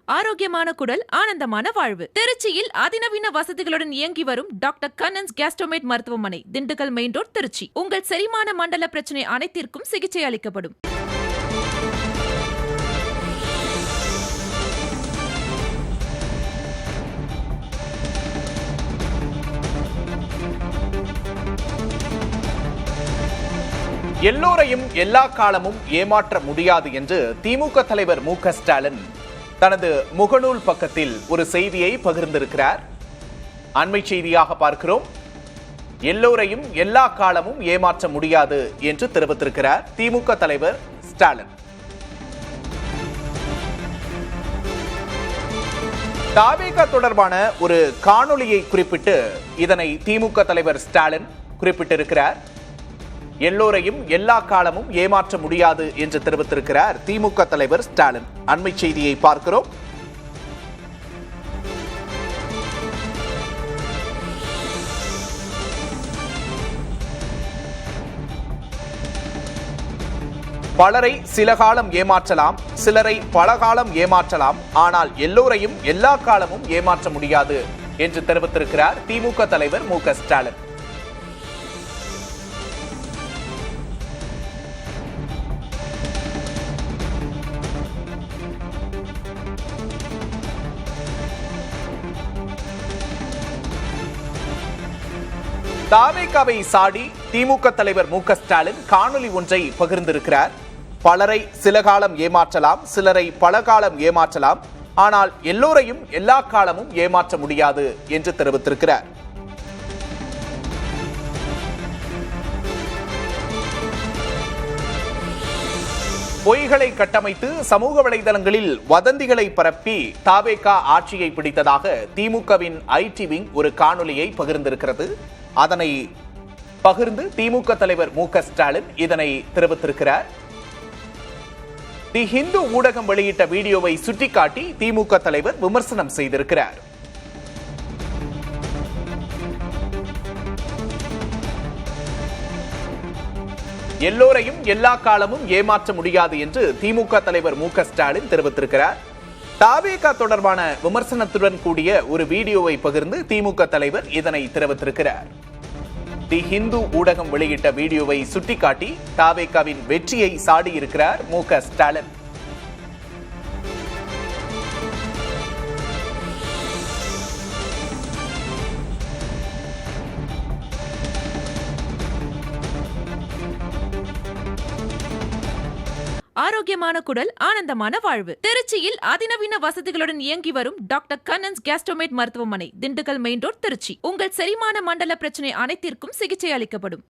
ஆரோக்கியமான குடல், ஆனந்தமான வாழ்வு. திருச்சியில் அதிநவீன வசதிகளுடன் இயங்கி வரும் டாக்டர் கண்ணன்ஸ் கேஸ்ட்ரோமேட் மருத்துவமனை, திண்டுக்கல் மெயின் ரோட், திருச்சி. உங்கள் செரிமான மண்டல பிரச்சனை அனைத்திற்கும் சிகிச்சை அளிக்கப்படும். எல்லோரையும் எல்லா காலமும் ஏமாற்ற முடியாது என்று திமுக தலைவர் மு.க. ஸ்டாலின் தனது முகநூல் பக்கத்தில் ஒரு செய்தியை பகிர்ந்திருக்கிறார். அண்மை செய்தியாக பார்க்கிறோம். எல்லோரையும் எல்லா காலமும் ஏமாற்ற முடியாது என்று தெரிவித்திருக்கிறார் திமுக தலைவர் ஸ்டாலின். தாவேகா தொடர்பான ஒரு காணொளியை குறிப்பிட்டு இதனை திமுக தலைவர் ஸ்டாலின் குறிப்பிட்டிருக்கிறார். எல்லோரையும் எல்லா காலமும் ஏமாற்ற முடியாது என்று தெரிவித்திருக்கிறார் திமுக தலைவர் ஸ்டாலின். அண்மை செய்தியை பார்க்கிறோம். பலரை சில காலம் ஏமாற்றலாம், சிலரை பல காலம் ஏமாற்றலாம், ஆனால் எல்லோரையும் எல்லா காலமும் ஏமாற்ற முடியாது என்று தெரிவித்திருக்கிறார் திமுக தலைவர் மு.க. ஸ்டாலின். தாவேகாவை சாடி திமுக தலைவர் மு.க. ஸ்டாலின் காணொலி ஒன்றை பகிர்ந்திருக்கிறார். பலரை சில காலம் ஏமாற்றலாம், சிலரை பல காலம் ஏமாற்றலாம், ஆனால் எல்லோரையும் எல்லா காலமும் ஏமாற்ற முடியாது என்று தெரிவித்திருக்கிறார். பொய்களை கட்டமைத்து சமூக வலைதளங்களில் வதந்திகளை பரப்பி தாவேகா ஆட்சியை பிடித்ததாக திமுகவின் ஐடி விங் ஒரு காணொலியை பகிர்ந்திருக்கிறது. அதனை பகிர்ந்து திமுக தலைவர் மு.க. ஸ்டாலின் இதனை தெரிவித்திருக்கிறார். தி ஹிந்து ஊடகம் வெளியிட்ட வீடியோவை சுட்டிக்காட்டி திமுக தலைவர் விமர்சனம் செய்திருக்கிறார். எல்லோரையும் எல்லா காலமும் ஏமாற்ற முடியாது என்று திமுக தலைவர் மு.க. ஸ்டாலின் தெரிவித்திருக்கிறார். தாவேகா தொடர்பான விமர்சனத்துடன் கூடிய ஒரு வீடியோவை பகிர்ந்து திமுக தலைவர் இதனை தெரிவித்திருக்கிறார். தி ஹிந்து ஊடகம் வெளியிட்ட வீடியோவை சுட்டிக்காட்டி தாவேகாவின் வெற்றியை சாடியிருக்கிறார் மு.க. ஸ்டாலின். ஆரோக்கியமான குடல், ஆனந்தமான வாழ்வு. திருச்சியில் அதிநவீன வசதிகளுடன் இயங்கி வரும் டாக்டர் கண்ணன்ஸ் கேஸ்ட்ரோமேட் மருத்துவமனை, திண்டுக்கல் மெயின் ரோட், திருச்சி. உங்கள் செரிமான மண்டல பிரச்சனை அனைத்திற்கும் சிகிச்சை அளிக்கப்படும்.